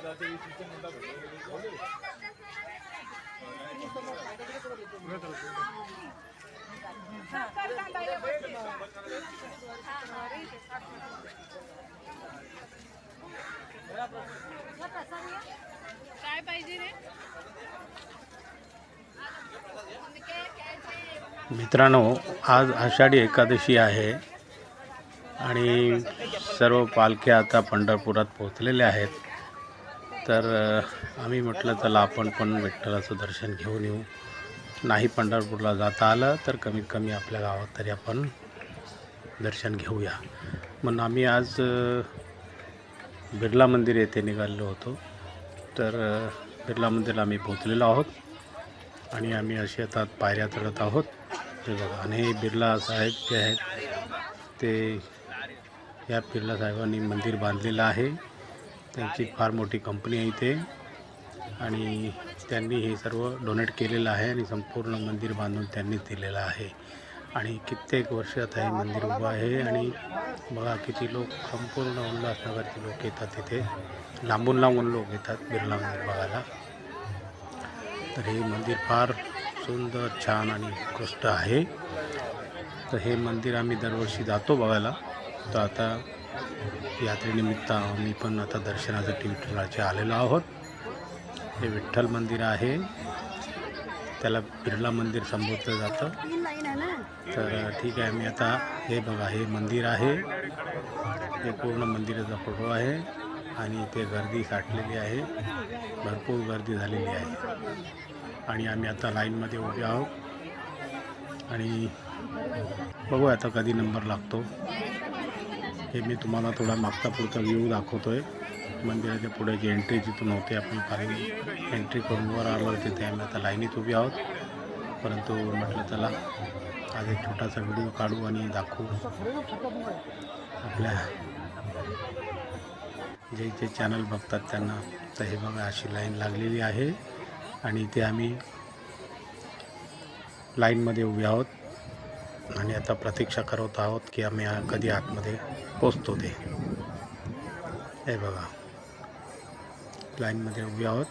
काय पाहिजे रे मित्रांनो, आज आषाढी एकादशी आहे आणि सर्व पालख्या आता पंढरपुरात पोहोचलेल्या आहेत. तर आम्ही म्हटलं चला आपण पण विठ्ठलाचं दर्शन घेऊन येऊ. नाही पंढरपूरला जाता आलं तर कमीत कमी आपल्या गावात तरी आपण दर्शन घेऊया. म्हणून आम्ही आज बिर्ला मंदिर येथे निघालेलो होतो. तर बिर्ला मंदिरला आम्ही पोहोचलेलो आहोत आणि आम्ही असे आता पायऱ्या चढत आहोत. हे बघा, आणि हे बिर्ला साहेब जे आहेत ते या बिर्ला साहेबांनी मंदिर बांधलेलं आहे. त्यांची फार मोठी कंपनी आहे इथे आणि त्यांनी हे सर्व डोनेट केलेलं आहे आणि संपूर्ण मंदिर बांधून त्यांनीच दिलेलं आहे. आणि कित्येक वर्षात हे मंदिर उभं आहे. आणि बघा किती लोक, संपूर्ण उल्हासनगरचे लोक येतात तिथे, लांबून लांबून लोक येतात बिर्ला मंदिर बघायला. तर हे मंदिर फार सुंदर, छान आणि उत्कृष्ट आहे. तर हे मंदिर आम्ही दरवर्षी जातो बघायला. तर आता यात्रेनिमित्त आम्ही पण आता दर्शनासाठी विठ्ठलाचे आलेलो आहोत. हे विठ्ठल मंदिर आहे, त्याला बिर्ला मंदिर संबोधलं जातं. तर ठीक आहे, मी आता हे बघा, हे मंदिर आहे, हे पूर्ण मंदिराचा फोटो आहे आणि इथे गर्दी साठलेली आहे, भरपूर गर्दी झालेली आहे. आणि आम्ही आता लाईनमध्ये उभे आहोत आणि बघू आता कधी नंबर लागतो. हे मी तुम्हाला थोडा मागचा पुढचा व्ह्यू दाखवतो आहे. मंदिराच्या पुढे जी एंट्री जिथून होते, आपण खाली एंट्री करून वर आलो तिथे आम्ही आता लाईनीत उभे आहोत. परंतु म्हटलं चला आज एक छोटासा व्हिडिओ काढू आणि दाखवू आपल्या जे जे चॅनल बघतात त्यांना. तर हे बघा, अशी लाईन लागलेली आहे आणि इथे आम्ही लाईनमध्ये उभे आहोत आणि आता प्रतीक्षा करत आहोत की आम्ही कधी आतमध्ये पोचतो ते. हे बघा, लाईनमध्ये उभे आहोत.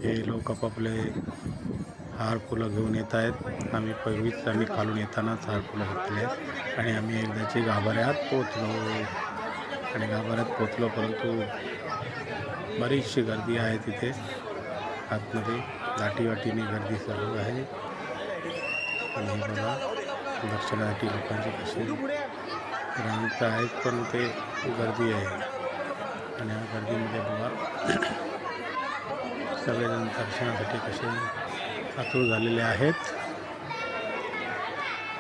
हे लोक आपापले हार फुलं घेऊन येत आहेत. आम्ही खालून येतानाच हार फुलं घेतले आहेत आणि आम्ही एकदाची गाभाऱ्यात पोचलो आणि गाभाऱ्यात पोचलो, परंतु बरीचशी गर्दी आहे तिथे आतमध्ये, दाटीवाटीने गर्दी चालू आहे. आणि हे बघा, दर्शनासाठी लोकांची कशी रांगत आहेत, पण ते गर्दी आहे. आणि या गर्दीमध्ये बघा सगळेजण दर्शनासाठी कसे आतुर झालेले आहेत.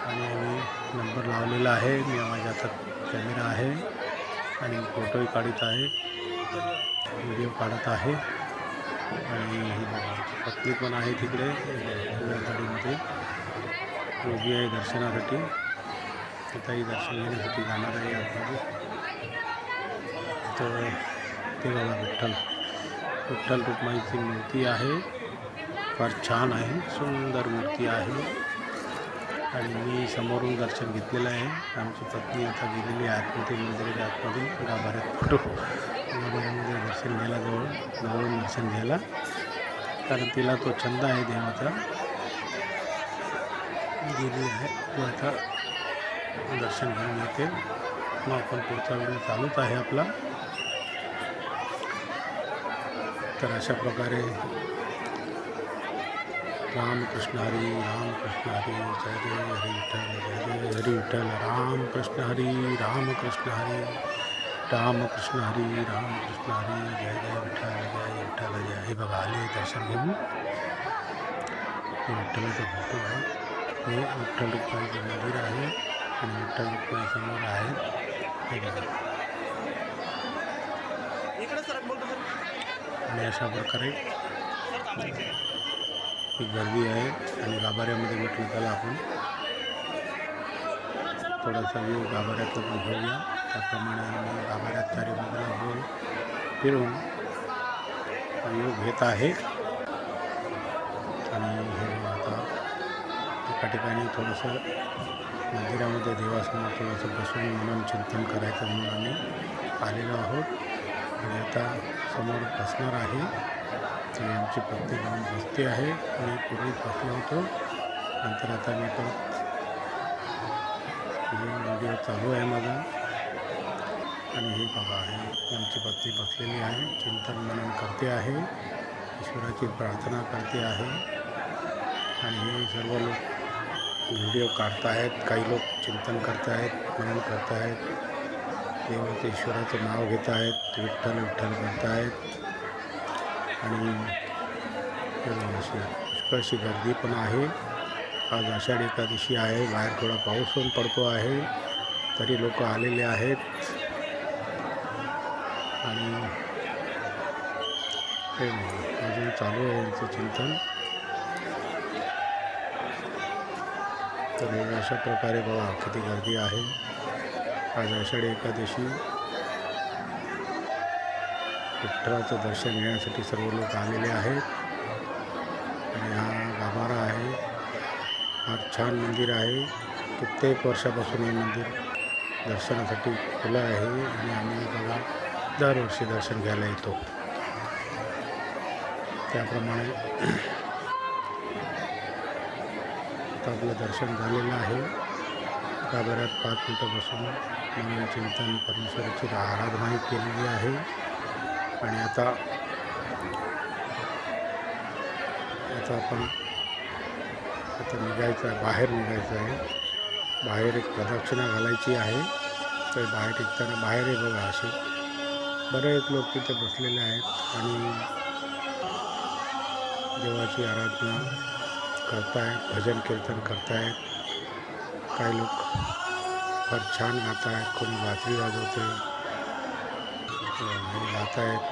आणि आम्ही नंबर लावलेला आहे. मी माझ्या हातात कॅमेरा आहे आणि फोटोही काढत आहे, व्हिडिओ काढत आहे. आणि ही पत्नी पण आहे तिकडे गाडीमध्ये उभी आहे दर्शनासाठी. तिथंही दर्शन घेण्यासाठी जाणार आहे आतमध्ये. तर ते बघा, विठ्ठल रुक्माईची मूर्ती आहे, फार छान आहे, सुंदर मूर्ती आहे. आणि मी समोरून दर्शन घेतलेलं आहे. आमची पत्नी आता गेलेली आहे आतमध्ये, मंदिराच्या आतमध्ये गाभाऱ्यात गाभाऱ्यामध्ये दर्शन घ्यायला, जवळून दर्शन घ्यायला, कारण तिला तो छंद आहे देवाचा. गेली आहे ती, आता दर्शन घेऊन येते. मग आपण पुढचा व्हिडिओ चालूच आहे आपला. तर अशा प्रकारे रामकृष्ण हरी, रामकृष्ण हरी, जय जय हरी विठ्ठल, जय जय हरी विठ्ठल, रामकृष्ण हरी, रामकृष्ण हरी, रामकृष्ण हरी, रामकृष्ण हरी, जय जय विठ्ठल, जय विठ्ठल, जय. हे बघा, आले दर्शन घेऊन. हे विठ्ठलाचा फोटो आहे. हे विठ्ठल रुक्माईचं मंदिर आहे आणि विठ्ठल रुक्माई समोर आहे. हे बघा, आणि अशा प्रकारे ही गर्दी आहे. आणि गाभाऱ्यामध्ये म्हटलं त्याला आपण थोडासा व्ह्यू गाभाऱ्यात घेऊया. त्याप्रमाणे आम्ही गाभाऱ्यात चारी बाजूला गोल फिरून व्ह्यू घेत आहे. आणि हे आता एका ठिकाणी थोडंसं मंदिरामध्ये देवासमोर थोडंसं बसून मनन चिंतन करायचं म्हणून आम्ही आलेलो आहोत. आणि आता समोर बसणार आहे आणि आमची पत्नी जाऊन बसते आहे. मी पूर्वी बसलो होतो, नंतर आता मी परत व्हिडिओ चालू आहे माझा. आणि हे बघा आहे आमची पत्नी बसलेली आहे, चिंतन मनन करते आहे, ईश्वराची प्रार्थना करते आहे. आणि हे सर्व लोक व्हिडिओ काढत आहेत, काही लोक चिंतन करत आहेत, मनन करत आहेत, देवाचं ईश्वराचं नाव घेत आहेत, विठ्ठल विठ्ठल करत आहेत. आणि अशी पुष्कळशी गर्दी पण आहे. आज आषाढी एकादशी आहे, बाहेर थोडा पाऊस पण पडतो आहे, तरी लोक आलेले आहेत. आणि हे अजून चालू आहे यांचं चिंतन. तर अशा प्रकारे बघा किती गर्दी आहे. आज आषाढी एकादशी, विठ्ठलाचं दर्शन घेण्यासाठी सर्व लोक आलेले आहेत. आणि हा गाभारा आहे, फार छान मंदिर आहे. कित्येक वर्षापासून हे मंदिर दर्शनासाठी खुलं आहे आणि आम्ही बघा दरवर्षी दर्शन घ्यायला येतो. त्याप्रमाणे आता आपलं दर्शन झालेलं आहे. गाभाऱ्यात 5 मिनटं बसून मनन चिंतन परमेश्वराची आराधनाही केलेली आहे. आणि आता आपण निघायचं आहे, बाहेर निघायचं आहे. बाहेर एक प्रदक्षिणा घालायची आहे. तर बाहेर निघताना बाहेर आहे बघा असे बरेच लोक तिथे बसलेले आहेत आणि देवाची आराधना करतायत, भजन कीर्तन करतायत. काही लोक फार छान गात आहेत, कोणी बासरी वाजवते, गात आहेत.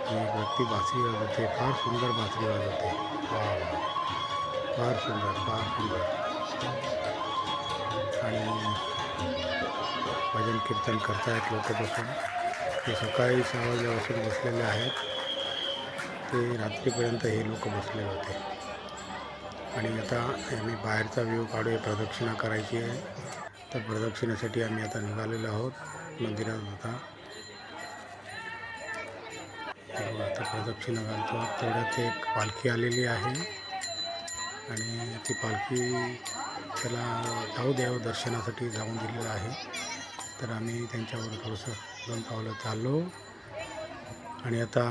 एक व्यक्ती बासरी वाजवते, फार सुंदर बासरी वाजवते. वा फार सुंदर, फार सुंदर. आणि भजन कीर्तन करतायत लोक बसून. ते सकाळी 6 वाजल्यापासून बसलेले आहेत, ते रात्रीपर्यंत हे लोक बसले होते. आणि आता आम्ही बाहेरचा व्ह्यू काढूया, प्रदक्षिणा करायची आहे. तर प्रदक्षिणेसाठी आम्ही आता निघालेलो आहोत मंदिरात. आता प्रदक्षिणा घालतो. तेवढ्यात एक पालखी आलेली आहे आणि ती पालखी त्याला जाऊ द्यावं, दर्शनासाठी जाऊन दिलेलं आहे. तर आम्ही त्यांच्यावर थोडंसं 2 पावलं चाललो आणि आता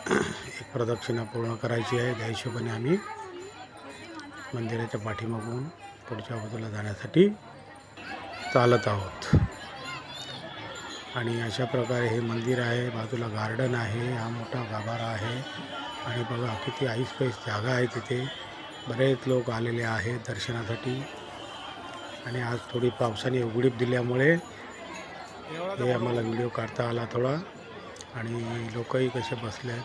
एक प्रदक्षिणा पूर्ण करायची आहे. त्या हिशोबाने आम्ही मंदिराच्या पाठीमागून पुढच्या बाजूला जाण्यासाठी चालत आहोत. आणि अशा प्रकारे हे मंदिर आहे, बाजूला गार्डन आहे, हा मोठा गाभारा आहे. आणि बघा किती ऐसपैस जागा आहे तिथे. बरेच लोक आलेले आहेत दर्शनासाठी. आणि आज थोडी पावसाने उघडीप दिल्यामुळे हे आम्हाला व्हिडिओ काढता आला थोडा. आणि लोकही कसे बसले आहेत.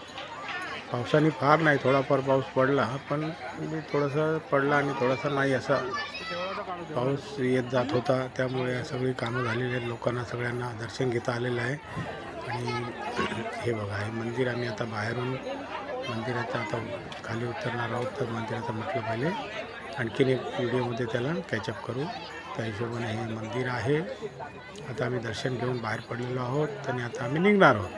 पावसाने फार नाही, थोडाफार पाऊस पडला, पण थोडासा पडला आणि थोडासा नाही, असा पाऊस येत जात होता. त्यामुळे सगळी कामं झालेली आहेत, लोकांना सगळ्यांना दर्शन घेता आलेलं आहे. आणि हे बघा हे मंदिर. आम्ही आता बाहेरून मंदिराच्या आता खाली उतरणार आहोत. तर मंदिराचं म्हटलं पहिले आणखीन एक व्हिडिओमध्ये त्याला कॅचअप करू. त्या हिशोबाने हे मंदिर आहे. आता आम्ही दर्शन घेऊन बाहेर पडलेलो आहोत आणि आता आम्ही निघणार आहोत.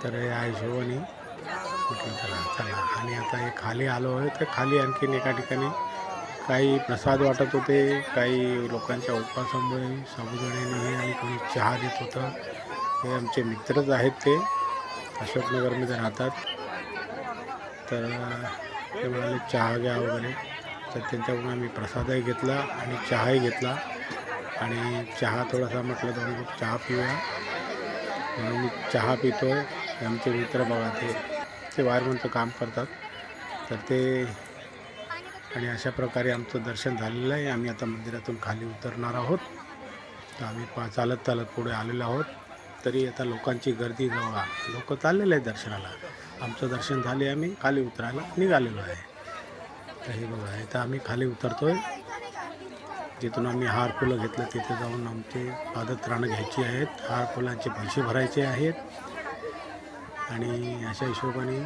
तर या हिशोबाने म्हटलं चला. आणि आता हे खाली आलो आहे. तर खाली आणखीन एका ठिकाणी काही प्रसाद वाटत होते, काही लोकांच्या उपवासामुळे साबुदाण्याने आणि कोणी चहा देत होतं. हे आमचे मित्रच आहेत, ते अशोकनगरमध्ये राहतात. तर ते म्हणाले चहा घ्या वगैरे. तर त्यांच्याकडून आम्ही प्रसादही घेतला आणि चहाही घेतला. आणि चहा थोडासा म्हटलं 2 कप चहा पिऊया म्हणून मी चहा पितो आहे. आमचे मित्र बघा ते वायरमनचं काम करतात. तर ते आणि अशा प्रकारे आमचं दर्शन झालेलं आहे. आम्ही आता मंदिरातून खाली उतरणार आहोत. तर आम्ही चालत पुढे आलेलो आहोत. तरी आता लोकांची गर्दी जवळ, लोक चाललेले आहेत दर्शनाला. आमचं दर्शन झाले, आम्ही खाली उतरायला निघालेलो आहे. तर हे बघा इथं आम्ही खाली उतरतो आहे. जिथून आम्ही हार फुलं घेतलं तिथे जाऊन आमचे पादत्राणं घ्यायची आहेत, हार फुलांचे पैसे भरायचे आहेत. आणि अशा हिशोबाने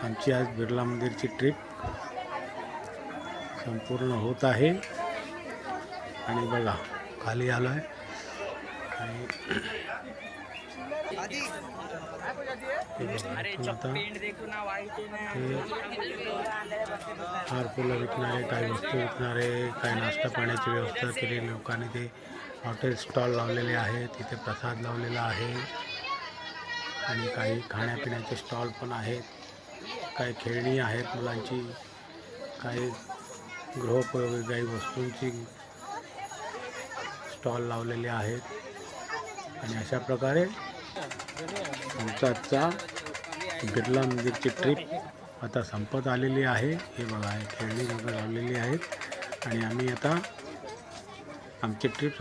आमची आज बिर्ला मंदिरची ट्रिप संपूर्ण होत आहे. आणि बघा खाली आलो आहे. आणि हार फुलं विकणारे, काही वस्तू विकणारे, काही नाश्ता पाण्याची व्यवस्था केलेली लोकांनी ते हॉटेल स्टॉल लावलेले आहेत. तिथे प्रसाद लावलेला आहे आणि काही खाण्यापिण्याचे स्टॉल पण आहेत. काही खेळणी आहेत मुलांची, काही गृहोपयोगी काही वस्तूंची स्टॉल लावलेले आहेत. आणि अशा प्रकारे आजचा बिर्ला मंदिरची ट्रिप आता संपत आलेली आहे. हे बघा, हे खेळणी वगैरे लावलेली आहेत आणि आम्ही आता आमची ट्रिप